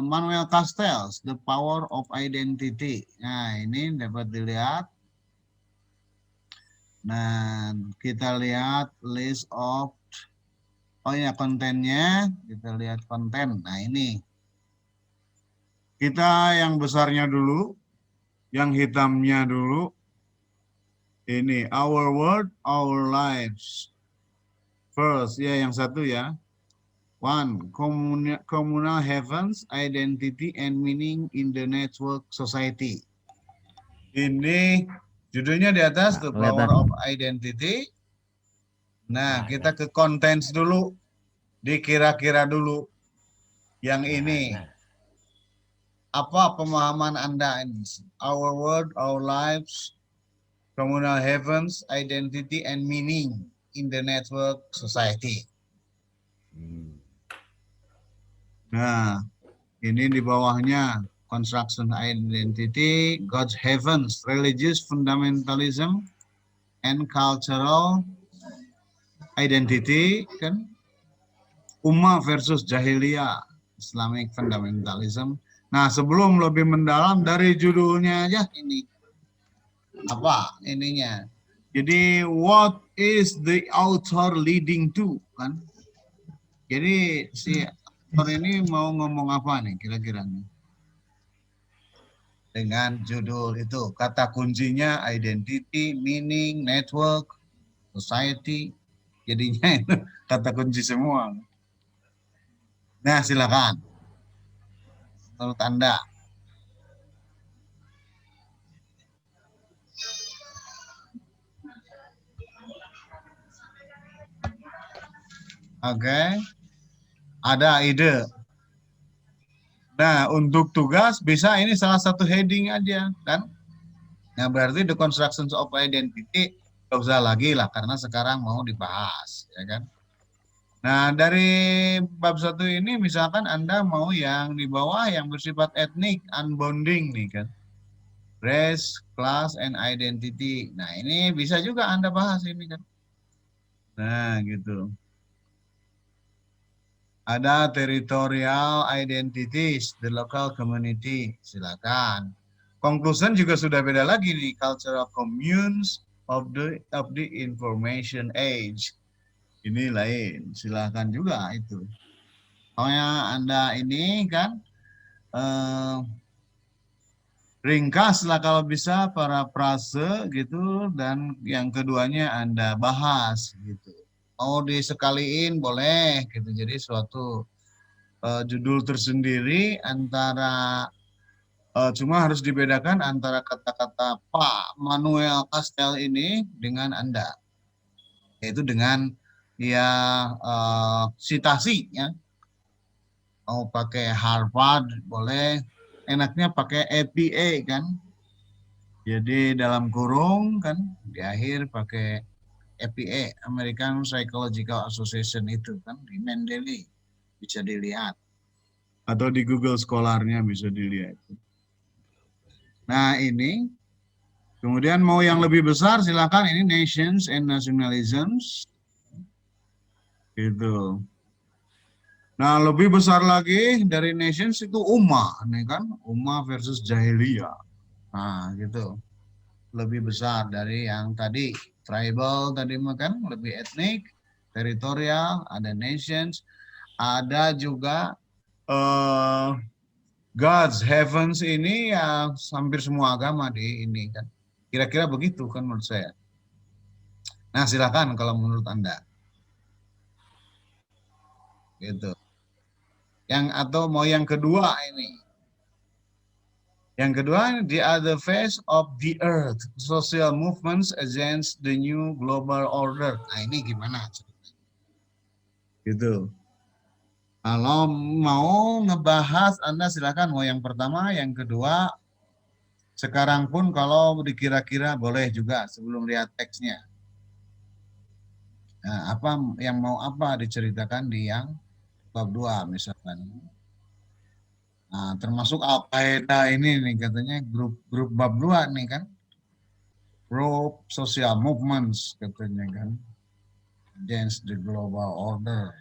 Manuel Castells, The Power of Identity. Nah, ini dapat dilihat. Nah, kita lihat list of, oh ya kontennya, kita lihat konten. Nah, ini. Kita yang besarnya dulu, yang hitamnya dulu. Ini, Our World, Our Lives. First, ya yang satu ya. One, communal heavens, identity and meaning in the network society. Ini judulnya di atas, The Power of Identity. Nah, kita ke contents dulu. Dikira-kira dulu. Yang ini. Apa pemahaman Anda ini? Our world, our lives, communal heavens, identity and meaning in the network society. Nah, ini di bawahnya construction identity, God's heavens, religious fundamentalism, and cultural identity, kan? Ummah versus jahiliyah, Islamic fundamentalism. Nah, sebelum lebih mendalam dari judulnya aja ini. Apa ininya? Jadi, what is the author leading to, kan? Jadi si ini mau ngomong apa nih kira-kira nih? Dengan judul itu, kata kuncinya identity, meaning, network, society. Jadinya itu kata kunci semua. Nah, silakan. Menurut Anda. Oke. Ada ide. Nah, untuk tugas bisa ini salah satu heading aja, kan? Nah, berarti the constructions of identity nggak usah lagi lah, karena sekarang mau dibahas, ya kan? Nah, dari bab 1 ini misalkan Anda mau yang di bawah yang bersifat etnik, unbounding nih kan. Race, class, and identity. Nah, ini bisa juga Anda bahas ini kan. Nah, gitu. Ada territorial identities, the local community. Silakan. Conclusion juga sudah beda lagi nih, cultural communes of the information age. Ini lain, silakan juga itu. Pokoknya Anda ini kan ringkas lah kalau bisa parafrase gitu, dan yang keduanya Anda bahas gitu. Mau disekaliin boleh gitu, jadi suatu judul tersendiri antara cuma harus dibedakan antara kata-kata Pak Manuel Castell ini dengan Anda, yaitu dengan ya citasi ya. Mau pakai Harvard boleh, enaknya pakai APA kan. Jadi dalam kurung kan, di akhir pakai APA, American Psychological Association itu kan, di Mendeley bisa dilihat. Atau di Google Scholar-nya bisa dilihat. Nah ini, kemudian mau yang lebih besar silakan, ini Nations and Nationalisms. Gitu. Nah, lebih besar lagi dari nations itu ummah, nih kan? Ummah versus jahiliyah. Nah, gitu. Lebih besar dari yang tadi. Tribal tadi makan, lebih etnik, teritorial, ada nations, ada juga God's heavens ini ya hampir semua agama di ini kan. Kira-kira begitu kan menurut saya. Nah, silakan kalau menurut Anda. Gitu. Yang atau mau yang kedua ini. Yang kedua, the other face of the earth, social movements against the new global order. Nah, ini gimana? Gitu. Kalau mau ngebahas, Anda silakan mau yang pertama, yang kedua. Sekarang pun kalau dikira-kira boleh juga sebelum lihat teksnya. Nah, apa yang mau apa diceritakan di yang bab 2 misalkan. Nah, termasuk Al-Qaeda ini nih katanya grup bab 2 nih kan. Group social movements katanya kan. Against the global order.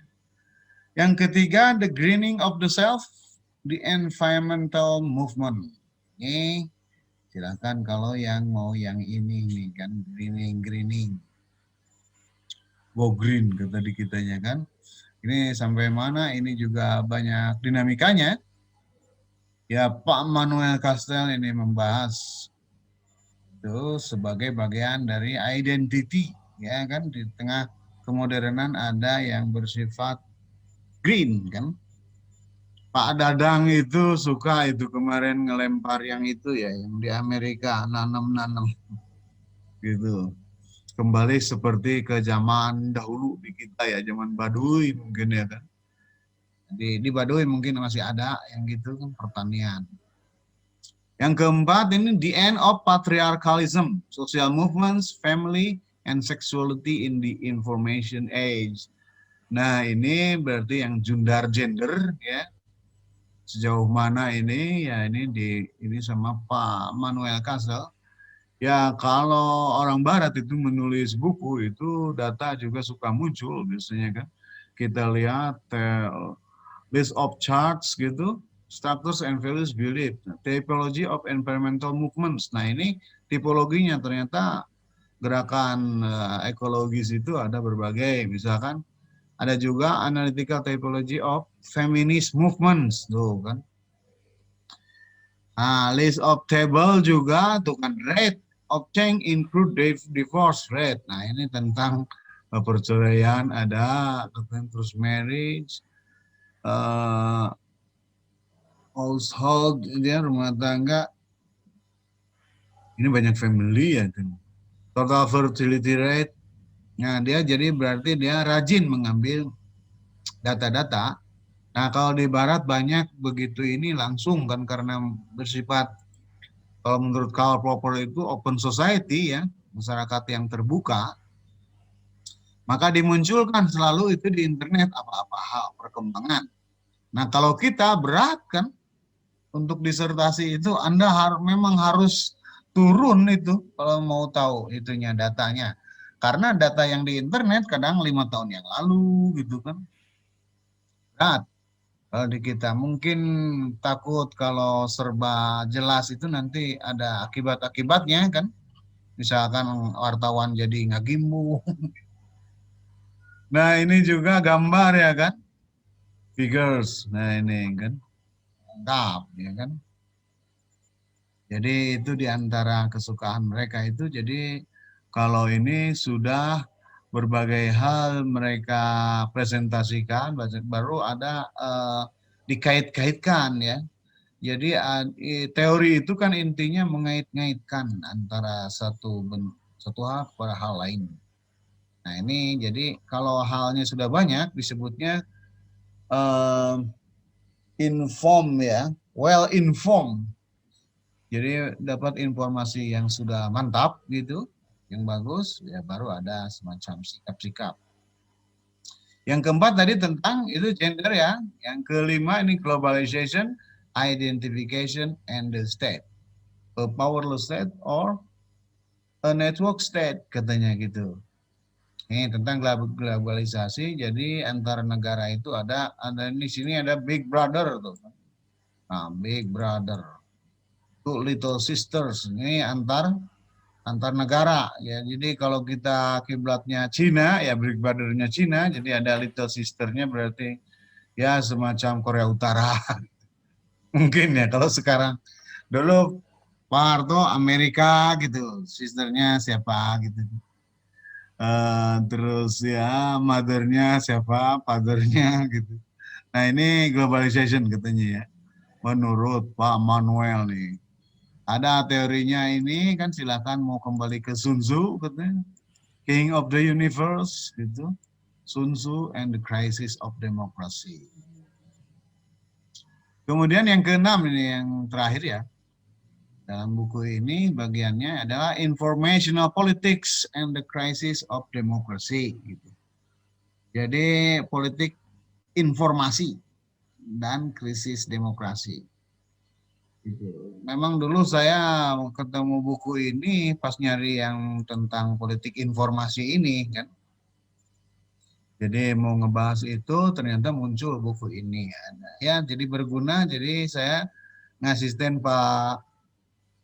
Yang ketiga, the greening of the self. the environmental movement. Ini silakan kalau yang mau yang ini nih kan, greening. Go green kata di kitanya kan. Ini sampai mana ini juga banyak dinamikanya. Ya Pak Manuel Castel ini membahas itu sebagai bagian dari identity, ya kan, di tengah kemodernan ada yang bersifat green kan. Pak Dadang itu suka itu kemarin ngelempar yang itu ya, yang di Amerika nanam-nanam gitu. Kembali seperti ke zaman dahulu di kita ya, zaman Baduy mungkin ya kan. Di Baduy mungkin masih ada yang gitu kan, pertanian. Yang keempat ini the end of patriarchalism, social movements, family, and sexuality in the information age. Nah ini berarti yang jundar gender ya. Sejauh mana ini ya ini sama Pak Manuel Castle. Ya kalau orang Barat itu menulis buku itu data juga suka muncul biasanya kan. Kita lihat list of charts gitu, status and values belief, typology of environmental movements. Nah ini tipologinya ternyata gerakan ekologis itu ada berbagai, misalkan ada juga analytical typology of feminist movements, tuh kan. Nah, list of table juga tuh kan, rate of change include divorce rate. Nah ini tentang perceraian ada, terus marriage, household, dia rumah tangga, ini banyak family ya. Total fertility rate, nah dia jadi berarti dia rajin mengambil data-data. Nah kalau di Barat banyak begitu ini langsung kan, karena bersifat, kalau menurut Karl Popper itu open society ya, masyarakat yang terbuka, maka dimunculkan selalu itu di internet apa-apa hal perkembangan. Nah kalau kita berat kan, untuk disertasi itu Anda memang harus turun itu kalau mau tahu itunya datanya. Karena data yang di internet kadang 5 tahun yang lalu gitu kan. Berat kalau di kita. Mungkin takut kalau serba jelas itu nanti ada akibat-akibatnya kan. Misalkan wartawan jadi ngagimbu. Nah ini juga gambar ya kan. Figures. Nah ini kan. Lengkap ya kan. Jadi itu diantara kesukaan mereka itu. Jadi kalau ini sudah berbagai hal mereka presentasikan, baru ada dikait-kaitkan ya. Jadi teori itu kan intinya mengait-ngaitkan antara satu hal kepada hal lain. Nah ini jadi kalau halnya sudah banyak disebutnya inform ya, well informed. Jadi dapat informasi yang sudah mantap gitu, yang bagus, ya baru ada semacam sikap-sikap. Yang keempat tadi tentang itu gender ya. Yang kelima ini globalization, identification, and the state. A powerless state or a network state katanya gitu. Ini tentang globalisasi. Jadi antar negara itu ada di sini ada Big Brother tuh. Nah, Big Brother. Two Little Sisters. Ini antar negara ya. Jadi kalau kita kiblatnya Cina ya, Big Brother-nya Cina, jadi ada Little Sister-nya berarti ya semacam Korea Utara. Mungkin ya kalau sekarang. Dulu Pak Harto Amerika gitu, sisternya siapa gitu. Terus ya mother-nya siapa, father-nya gitu. Nah ini globalization katanya ya, menurut Pak Manuel nih. Ada teorinya ini kan, silakan mau kembali ke Sun Tzu katanya, King of the Universe gitu, Sun Tzu and the Crisis of Democracy. Kemudian yang keenam ini yang terakhir ya, dalam buku ini bagiannya adalah Informational Politics and the Crisis of Democracy gitu. Jadi politik informasi dan krisis demokrasi. Memang dulu saya ketemu buku ini pas nyari yang tentang politik informasi ini kan. Jadi mau ngebahas itu ternyata muncul buku ini. Ya, jadi berguna. Jadi saya ngasisten Pak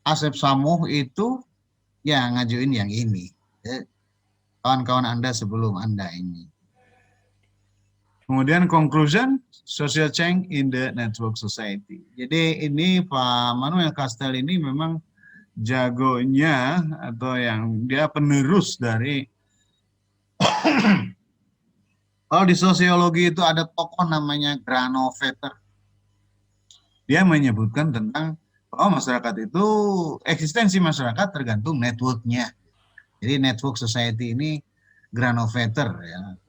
Asep Samuh itu ya ngajuin yang ini. Kawan-kawan Anda sebelum Anda ini. Kemudian conclusion, social change in the network society. Jadi ini Pak Manuel Castel ini memang jagonya atau yang dia penerus dari kalau di sosiologi itu ada tokoh namanya Granovetter. Dia menyebutkan tentang masyarakat itu eksistensi masyarakat tergantung networknya. Jadi network society ini Granovetter ya.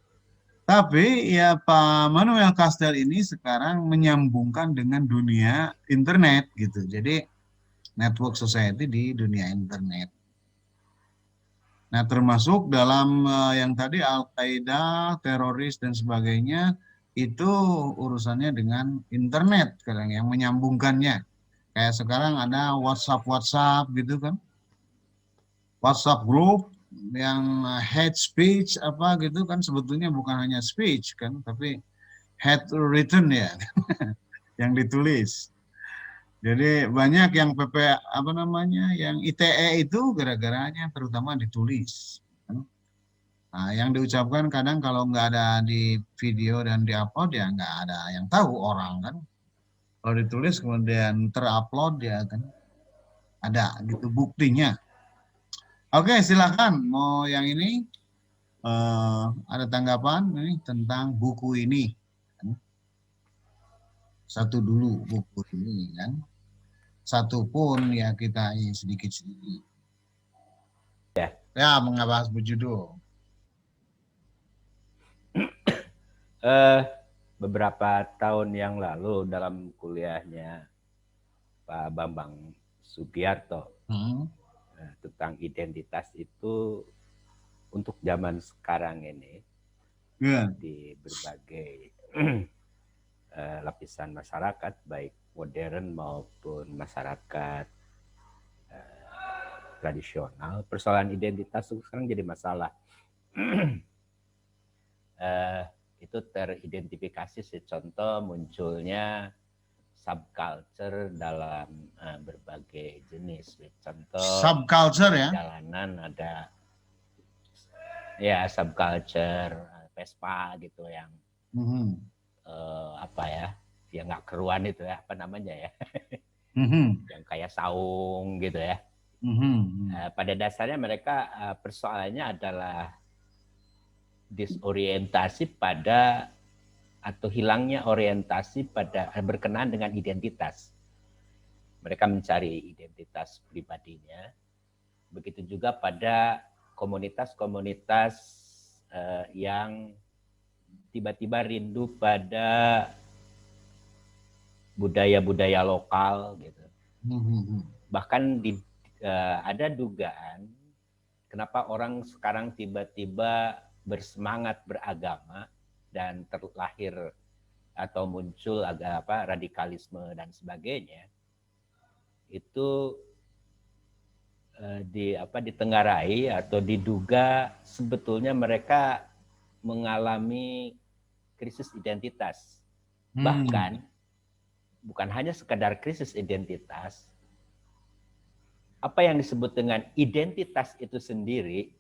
Tapi ya Pak Manuel Castel ini sekarang menyambungkan dengan dunia internet gitu. Jadi network society di dunia internet. Nah, termasuk dalam yang tadi Al-Qaeda, teroris dan sebagainya itu urusannya dengan internet sekarang yang menyambungkannya. Kayak sekarang ada WhatsApp gitu kan. WhatsApp group yang hate speech apa gitu kan sebetulnya bukan hanya speech kan, tapi hate written ya yang ditulis. Jadi banyak yang PP apa namanya yang ITE itu gara-garanya terutama ditulis. Kan. Nah, yang diucapkan kadang kalau nggak ada di video dan diupload ya nggak ada yang tahu orang kan. Kalau ditulis kemudian terupload ya kan ada gitu buktinya. Oke, silakan mau yang ini ada tanggapan nih tentang buku ini. Satu dulu buku ini kan. Satu pun ya kita sedikit-sedikit. Ya, mengabahas berjudul. Beberapa tahun yang lalu dalam kuliahnya Pak Bambang Sugiarto tentang identitas itu untuk zaman sekarang ini di berbagai lapisan masyarakat baik modern maupun masyarakat tradisional, persoalan identitas sekarang jadi masalah. Itu teridentifikasi contoh munculnya subculture dalam berbagai jenis. Contoh subculture ya. Jalanan ada ya subculture Vespa gitu yang apa ya yang nggak keruan itu ya apa namanya ya yang kayak saung gitu ya. Pada dasarnya mereka persoalannya adalah disorientasi pada atau hilangnya orientasi pada berkenaan dengan identitas. Mereka mencari identitas pribadinya. Begitu juga pada komunitas-komunitas yang tiba-tiba rindu pada budaya-budaya lokal gitu. Bahkan ada dugaan kenapa orang sekarang tiba-tiba bersemangat beragama dan terlahir atau muncul radikalisme dan sebagainya itu ditenggarai atau diduga sebetulnya mereka mengalami krisis identitas. Bahkan bukan hanya sekadar krisis identitas, apa yang disebut dengan identitas itu sendiri,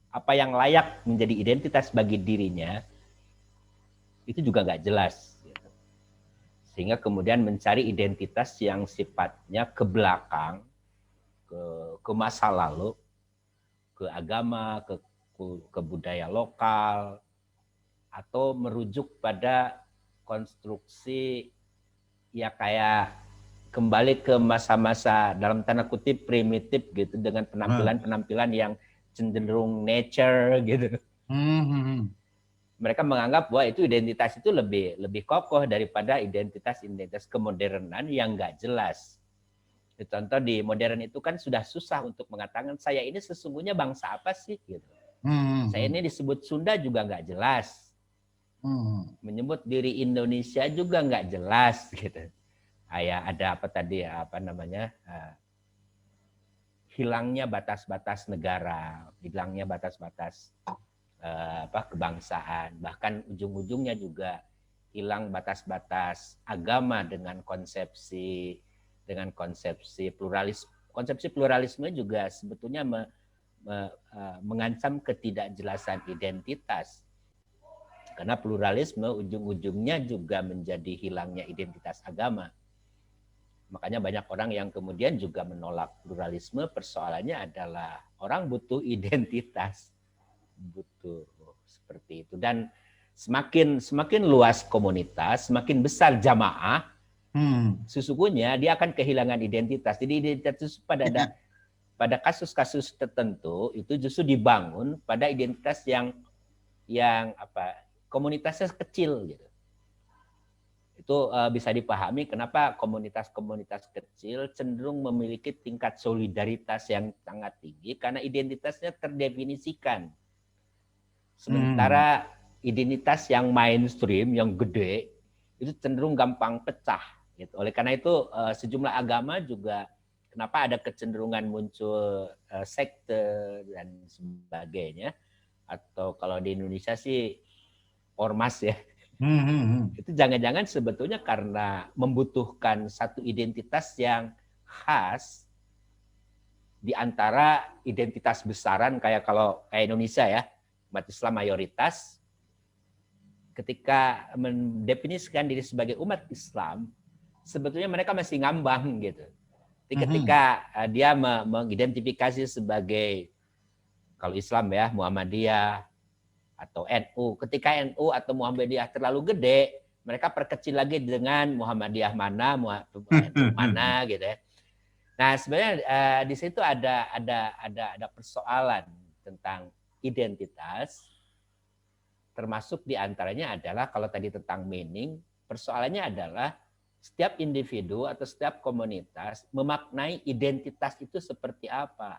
apa yang layak menjadi identitas bagi dirinya, itu juga nggak jelas. Sehingga kemudian mencari identitas yang sifatnya ke belakang, ke masa lalu, ke agama, ke budaya lokal, atau merujuk pada konstruksi ya kayak kembali ke masa-masa dalam tanda kutip primitif gitu dengan penampilan-penampilan yang cenderung nature gitu. Mereka menganggap bahwa itu identitas itu lebih kokoh daripada identitas kemodernan yang nggak jelas. Contoh di modern itu kan sudah susah untuk mengatakan saya ini sesungguhnya bangsa apa sih gitu. Saya ini disebut Sunda juga nggak jelas. Menyebut diri Indonesia juga nggak jelas gitu. Kayak ada apa tadi ya apa namanya hilangnya batas-batas negara, hilangnya batas-batas kebangsaan, bahkan ujung-ujungnya juga hilang batas-batas agama dengan konsepsi pluralisme. Konsepsi pluralisme juga sebetulnya mengancam ketidakjelasan identitas. Karena pluralisme ujung-ujungnya juga menjadi hilangnya identitas agama. Makanya banyak orang yang kemudian juga menolak pluralisme, persoalannya adalah orang butuh identitas. Butuh seperti itu. Dan semakin luas komunitas, semakin besar jamaah, sesungguhnya dia akan kehilangan identitas. Jadi identitas itu pada kasus-kasus tertentu itu justru dibangun pada identitas yang komunitasnya kecil gitu. Itu bisa dipahami kenapa komunitas-komunitas kecil cenderung memiliki tingkat solidaritas yang sangat tinggi karena identitasnya terdefinisikan. Sementara identitas yang mainstream, yang gede, itu cenderung gampang pecah. Gitu. Oleh karena itu sejumlah agama juga kenapa ada kecenderungan muncul sekte dan sebagainya. Atau kalau di Indonesia sih ormas ya. Itu jangan-jangan sebetulnya karena membutuhkan satu identitas yang khas di antara identitas besaran kayak Indonesia ya, umat Islam mayoritas, ketika mendefinisikan diri sebagai umat Islam, sebetulnya mereka masih ngambang gitu. Jadi ketika dia mengidentifikasi sebagai kalau Islam ya Muhammadiyah atau NU, ketika NU atau Muhammadiyah terlalu gede, mereka perkecil lagi dengan Muhammadiyah mana, NU mana gitu ya. Nah sebenarnya di situ ada persoalan tentang identitas, termasuk diantaranya adalah kalau tadi tentang meaning, persoalannya adalah setiap individu atau setiap komunitas memaknai identitas itu seperti apa.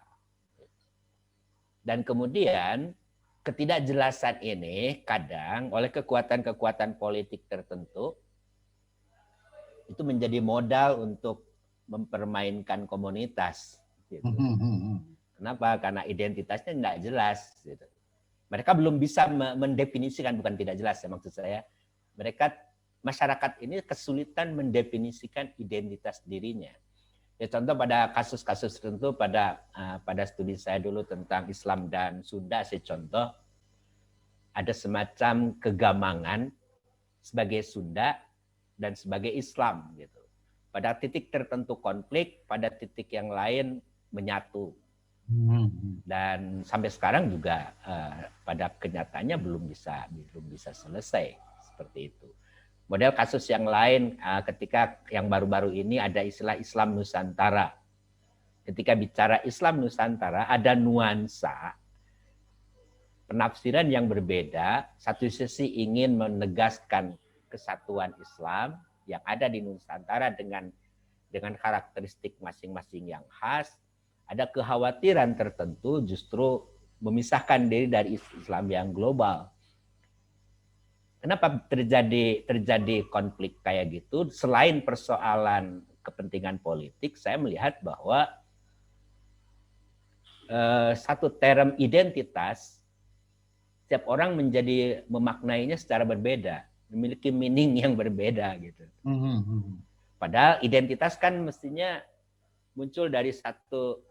Dan kemudian ketidakjelasan ini kadang oleh kekuatan-kekuatan politik tertentu itu menjadi modal untuk mempermainkan komunitas. Gitu. Kenapa? Karena identitasnya nggak jelas. Gitu. Mereka belum bisa mendefinisikan, bukan tidak jelas ya maksud saya. Masyarakat ini kesulitan mendefinisikan identitas dirinya. Ya, contoh pada kasus-kasus tertentu pada studi saya dulu tentang Islam dan Sunda, saya contoh ada semacam kegamangan sebagai Sunda dan sebagai Islam gitu. Pada titik tertentu konflik, pada titik yang lain menyatu. Dan sampai sekarang juga pada kenyataannya belum bisa selesai seperti itu. Model kasus yang lain ketika yang baru-baru ini ada istilah Islam Nusantara. Ketika bicara Islam Nusantara ada nuansa penafsiran yang berbeda. Satu sisi ingin menegaskan kesatuan Islam yang ada di Nusantara dengan karakteristik masing-masing yang khas. Ada kekhawatiran tertentu justru memisahkan diri dari Islam yang global. Kenapa terjadi konflik kayak gitu? Selain persoalan kepentingan politik, saya melihat bahwa satu term identitas, setiap orang memaknainya secara berbeda, memiliki meaning yang berbeda gitu. Padahal identitas kan mestinya muncul dari satu,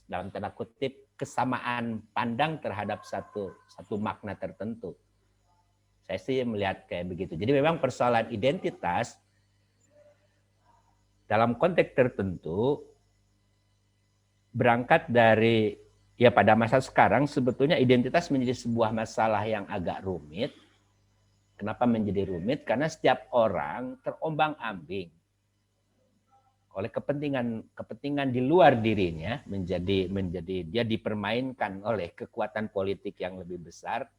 dalam tanda kutip, kesamaan pandang terhadap satu makna tertentu. Saya sih melihat kayak begitu. Jadi memang persoalan identitas dalam konteks tertentu berangkat dari, ya pada masa sekarang sebetulnya identitas menjadi sebuah masalah yang agak rumit. Kenapa menjadi rumit? Karena setiap orang terombang-ambing oleh kepentingan di luar dirinya, menjadi dia dipermainkan oleh kekuatan politik yang lebih besar,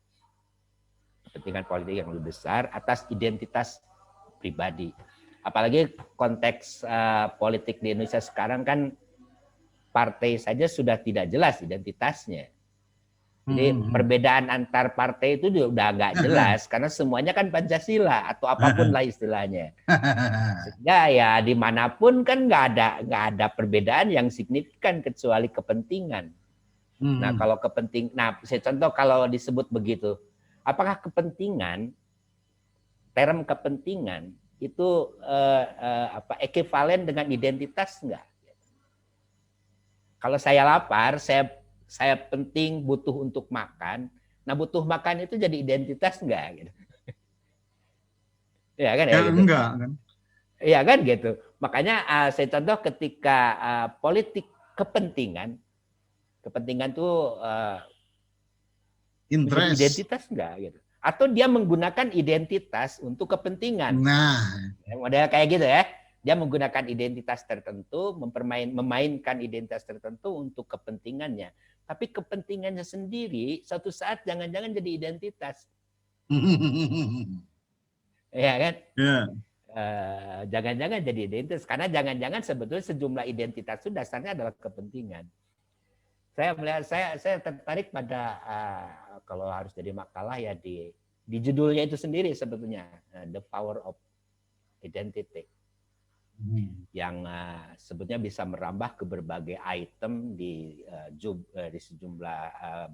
kepentingan politik yang lebih besar atas identitas pribadi. Apalagi konteks politik di Indonesia sekarang kan partai saja sudah tidak jelas identitasnya. Jadi perbedaan antar partai itu udah nggak jelas karena semuanya kan Pancasila atau apapun lah istilahnya. Sehingga ya dimanapun kan nggak ada perbedaan yang signifikan kecuali kepentingan. Nah, kalau saya contoh kalau disebut begitu, apakah term kepentingan itu ekivalen dengan identitas enggak? Kalau saya lapar, saya penting butuh untuk makan. Nah, butuh makan itu jadi identitas enggak gitu. Ya kan ya gitu. enggak kan. Iya kan gitu. Makanya saya contoh ketika politik kepentingan tuh menjadi Interest. identitas enggak gitu. Atau dia menggunakan identitas untuk kepentingan. Nah, Model kayak gitu ya. Dia menggunakan identitas tertentu, memainkan identitas tertentu untuk kepentingannya. Tapi kepentingannya sendiri suatu saat jangan-jangan jadi identitas. Ya kan? ya. Jangan-jangan jadi identitas. Karena jangan-jangan sebetulnya sejumlah identitas itu dasarnya adalah kepentingan. Saya tertarik pada kalau harus jadi makalah ya di judulnya itu sendiri sebetulnya, The Power of Identity, yang sebetulnya bisa merambah ke berbagai item di sejumlah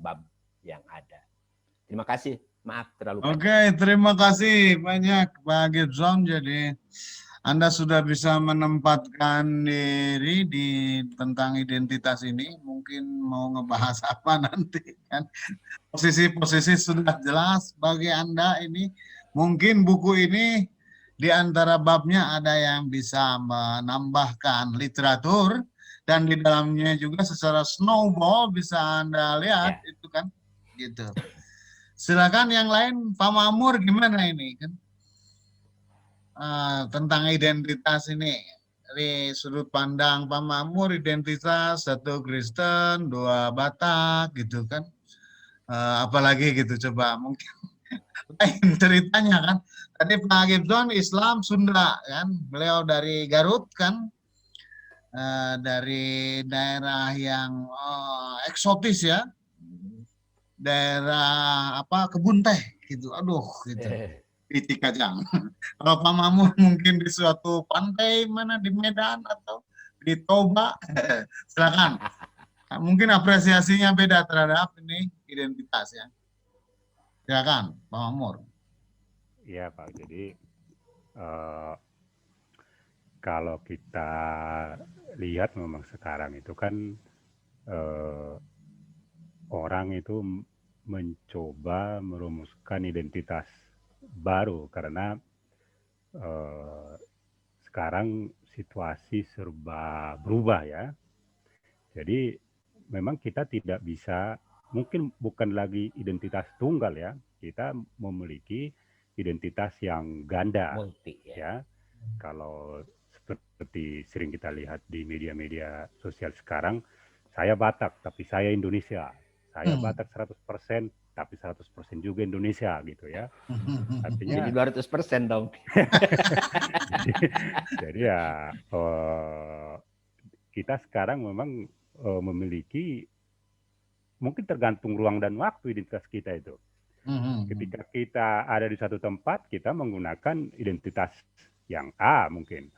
bab yang ada. Terima kasih. Maaf terlalu panjang. Oke, terima kasih banyak Pak Gibson. Jadi Anda sudah bisa menempatkan diri di tentang identitas ini. Mungkin mau ngebahas apa nanti kan? Posisi-posisi sudah jelas bagi Anda ini. Mungkin buku ini di antara babnya ada yang bisa menambahkan literatur dan di dalamnya juga secara snowball bisa Anda lihat Ya. itu kan gitu. Silakan yang lain, Pak Mamur gimana ini kan tentang identitas ini dari sudut pandang Pak Mamur, identitas satu Kristen, dua Batak gitu kan, apalagi gitu coba mungkin lain ceritanya kan. Tadi Pak Gibson Islam Sunda kan, beliau dari Garut kan, dari daerah yang eksotis ya, daerah apa kebun teh gitu, aduh gitu. Di Cikajang. Kalau Pak Mamur mungkin di suatu pantai mana di Medan atau di Toba, silakan. Mungkin apresiasinya beda terhadap ini identitasnya. Silakan, Pak Mamur. Iya Pak, jadi kalau kita lihat memang sekarang itu kan orang itu mencoba merumuskan identitas baru karena sekarang situasi serba berubah ya. Jadi memang kita tidak bisa, mungkin bukan lagi identitas tunggal ya, kita memiliki identitas yang ganda. Multi ya. Kalau seperti sering kita lihat di media-media sosial sekarang, saya Batak tapi saya Indonesia. Saya Batak 100% tapi 100% juga Indonesia gitu ya. Artinya jadi 200% dong. jadi ya kita sekarang memang memiliki, mungkin tergantung ruang dan waktu identitas kita itu. Ketika kita ada di satu tempat, kita menggunakan identitas yang A mungkin.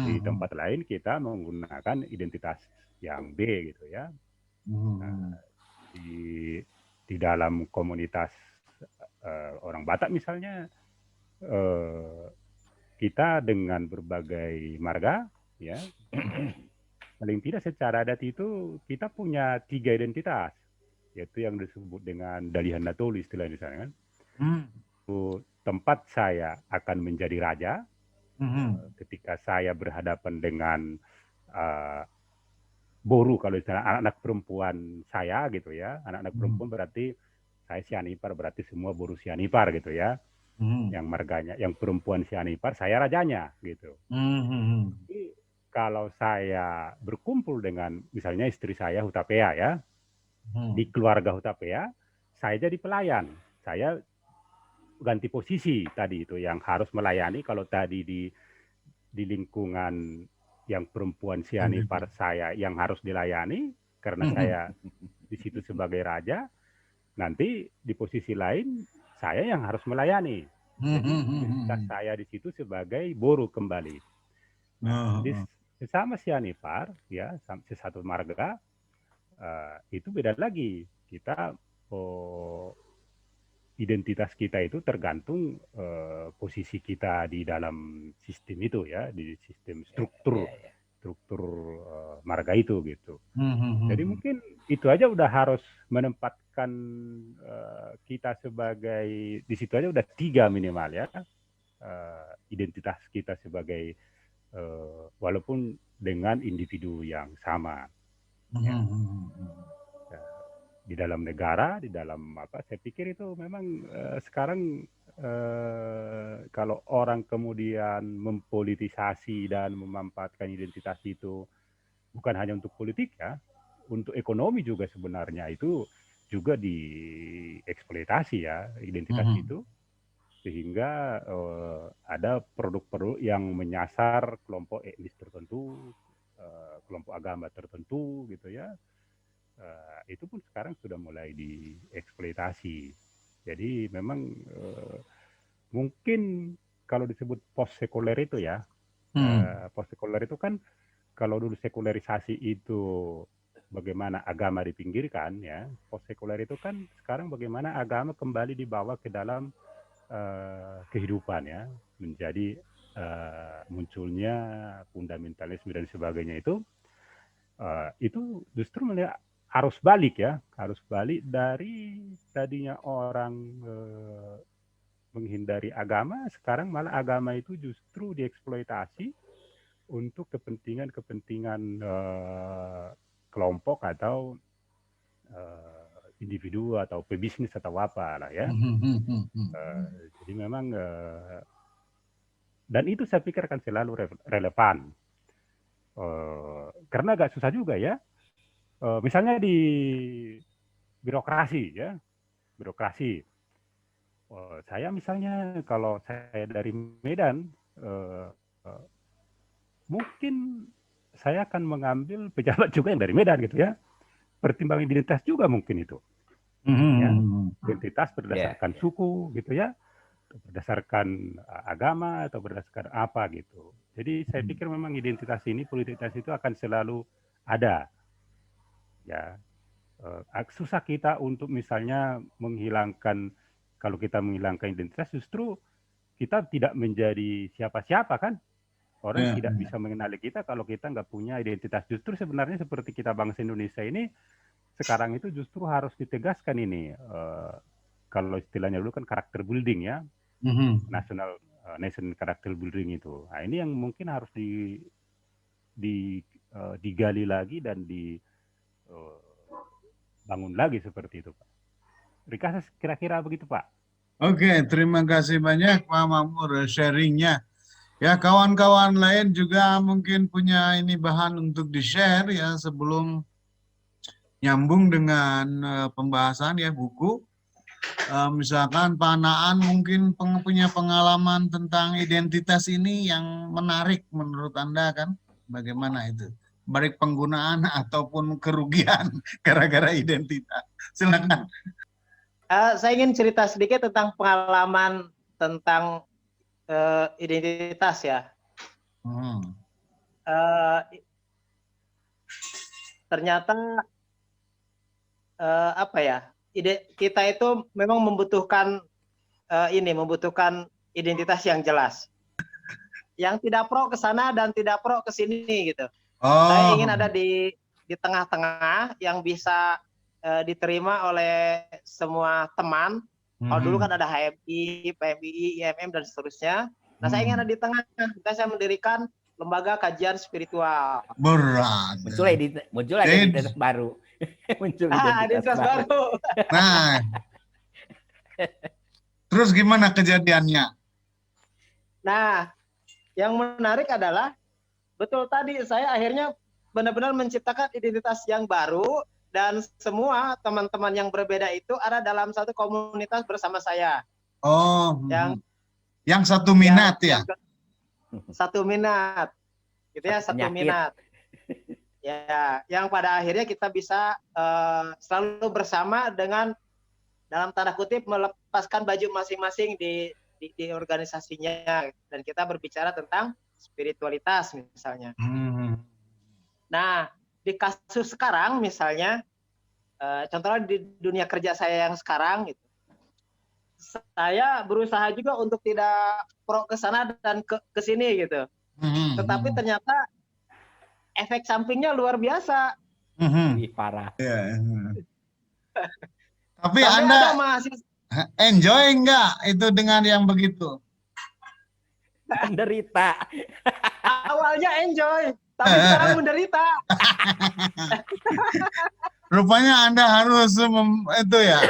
Di tempat lain kita menggunakan identitas yang B gitu ya. Nah, di dalam komunitas orang Batak misalnya, kita dengan berbagai marga ya, paling tidak secara adat itu kita punya 3 identitas, yaitu yang disebut dengan Dalihan Natoli istilahnya misalnya kan. Tempat saya akan menjadi raja ketika saya berhadapan dengan boru, kalau istilah anak-anak perempuan saya gitu ya. Anak-anak perempuan berarti saya Sianipar, berarti semua boru Sianipar gitu ya. Yang marganya, yang perempuan Sianipar, saya rajanya gitu. Jadi kalau saya berkumpul dengan misalnya istri saya Hutapea ya, di keluarga Hutapea, saya jadi pelayan. Saya ganti posisi tadi itu, yang harus melayani. Kalau tadi di lingkungan yang perempuan Sianipar, saya yang harus dilayani karena saya di situ sebagai raja. Nanti di posisi lain saya yang harus melayani. Jadi identitas saya di situ sebagai boru kembali. Nah, sesama Sianipar ya, sesatu marga, itu beda lagi. Kita identitas kita itu tergantung posisi kita di dalam sistem itu ya, di sistem struktur marga itu gitu. Jadi mungkin itu aja udah harus menempatkan kita sebagai, di situ aja udah 3 minimal ya, identitas kita sebagai walaupun dengan individu yang sama. Ya. Di dalam negara, di dalam apa, saya pikir itu memang sekarang kalau orang kemudian mempolitisasi dan memanfaatkan identitas itu bukan hanya untuk politik ya, untuk ekonomi juga sebenarnya itu juga dieksploitasi ya identitas itu, sehingga ada produk-produk yang menyasar kelompok etnis tertentu, kelompok agama tertentu gitu ya. Itu pun sekarang sudah mulai dieksploitasi. Jadi memang mungkin kalau disebut post sekuler itu ya, post sekuler itu kan kalau dulu sekularisasi itu bagaimana agama dipinggirkan ya, post sekuler itu kan sekarang bagaimana agama kembali dibawa ke dalam kehidupan ya, menjadi munculnya fundamentalisme dan sebagainya itu justru melihat arus balik ya, arus balik dari tadinya orang menghindari agama, sekarang malah agama itu justru dieksploitasi untuk kepentingan kelompok atau individu atau pebisnis atau apa lah ya. Jadi memang dan itu saya pikir akan selalu relevan karena agak susah juga ya. Misalnya di birokrasi ya, birokrasi. Saya misalnya kalau saya dari Medan, mungkin saya akan mengambil pejabat juga yang dari Medan gitu ya. Pertimbangan identitas juga mungkin itu. Ya, identitas berdasarkan suku gitu ya, berdasarkan agama atau berdasarkan apa gitu. Jadi saya pikir memang identitas ini, politisasi itu akan selalu ada. Ya, susah kita untuk misalnya menghilangkan, kalau kita menghilangkan identitas justru kita tidak menjadi siapa-siapa kan, orang tidak bisa mengenali kita kalau kita nggak punya identitas. Justru sebenarnya seperti kita bangsa Indonesia ini sekarang itu justru harus ditegaskan ini, kalau istilahnya dulu kan karakter building ya, nation character building itu. Nah ini yang mungkin harus digali lagi dan bangun lagi seperti itu, Pak. Rika, kira-kira begitu, Pak. Oke, terima kasih banyak Pak Makmur sharingnya. Ya, kawan-kawan lain juga mungkin punya ini bahan untuk di-share ya sebelum nyambung dengan pembahasan ya buku. Misalkan Pak Naan mungkin punya pengalaman tentang identitas ini yang menarik menurut Anda kan? Bagaimana itu? Baik penggunaan ataupun kerugian gara-gara identitas. Silakan. Saya ingin cerita sedikit tentang pengalaman tentang identitas ya. Ternyata apa ya? Kita itu memang membutuhkan membutuhkan identitas yang jelas. Yang tidak pro ke sana dan tidak pro ke sini gitu. Saya ingin ada di tengah-tengah yang bisa diterima oleh semua teman. Kalau dulu kan ada HMI, PMI, IMM dan seterusnya. Nah, saya ingin ada di tengah. Dan saya mendirikan lembaga kajian spiritual. Berat. Muncul identitas baru. Muncul identitas baru. Nah, terus gimana kejadiannya? Nah, yang menarik adalah betul tadi saya akhirnya benar-benar menciptakan identitas yang baru dan semua teman-teman yang berbeda itu ada dalam satu komunitas bersama saya. Yang satu minat ya? Satu minat, gitu ya, satu minat. Ya, yang pada akhirnya kita bisa selalu bersama dengan dalam tanda kutip melepaskan baju masing-masing di organisasinya dan kita berbicara tentang spiritualitas misalnya. Nah, di kasus sekarang misalnya contohnya di dunia kerja saya yang sekarang gitu, saya berusaha juga untuk tidak pro ke sana dan ke sini gitu. Tetapi ternyata efek sampingnya luar biasa. Lebih parah. Tapi Sampai Anda ada mahasiswa enjoy enggak itu dengan yang begitu? Menderita. awalnya enjoy, tapi sekarang menderita. Rupanya Anda harus itu ya,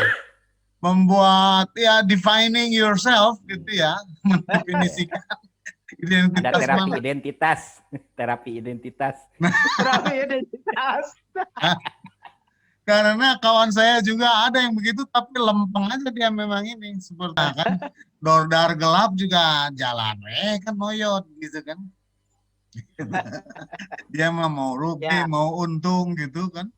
membuat ya defining yourself gitu ya, mendefinisikan Ada identitas terapi mana. identitas, terapi identitas. Terapi identitas. Karena kawan saya juga ada yang begitu, tapi lempeng aja dia memang ini. Seperti kan, dordar gelap juga jalan, kan noyot gitu kan. Dia mau rugi, Ya. mau untung gitu kan.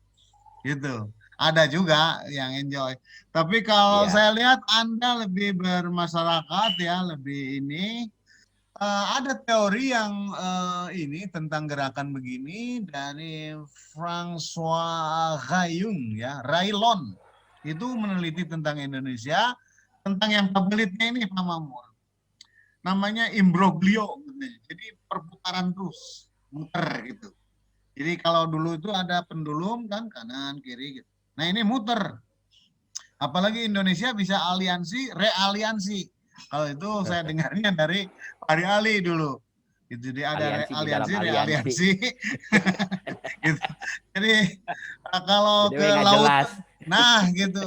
Gitu. Ada juga yang enjoy. Tapi kalau Iya. saya lihat Anda lebih bermasyarakat ya, lebih ini. Ada teori yang ini tentang gerakan begini dari François Rayon ya, Raylon. Itu meneliti tentang Indonesia, tentang yang pabelitnya ini Pak Mamur. Namanya imbroglio, jadi perputaran terus, muter gitu. Jadi kalau dulu itu ada pendulum kan kanan kiri gitu. Nah ini muter. Apalagi Indonesia bisa aliansi, realiansi. Kalau itu saya dengarnya dari Pak Ali dulu. Gitu, jadi ada Aliansi di dalam aliansi, aliansi. realiansi. Gitu. Jadi kalau Jadi ke nggak laut, jelas. nah gitu.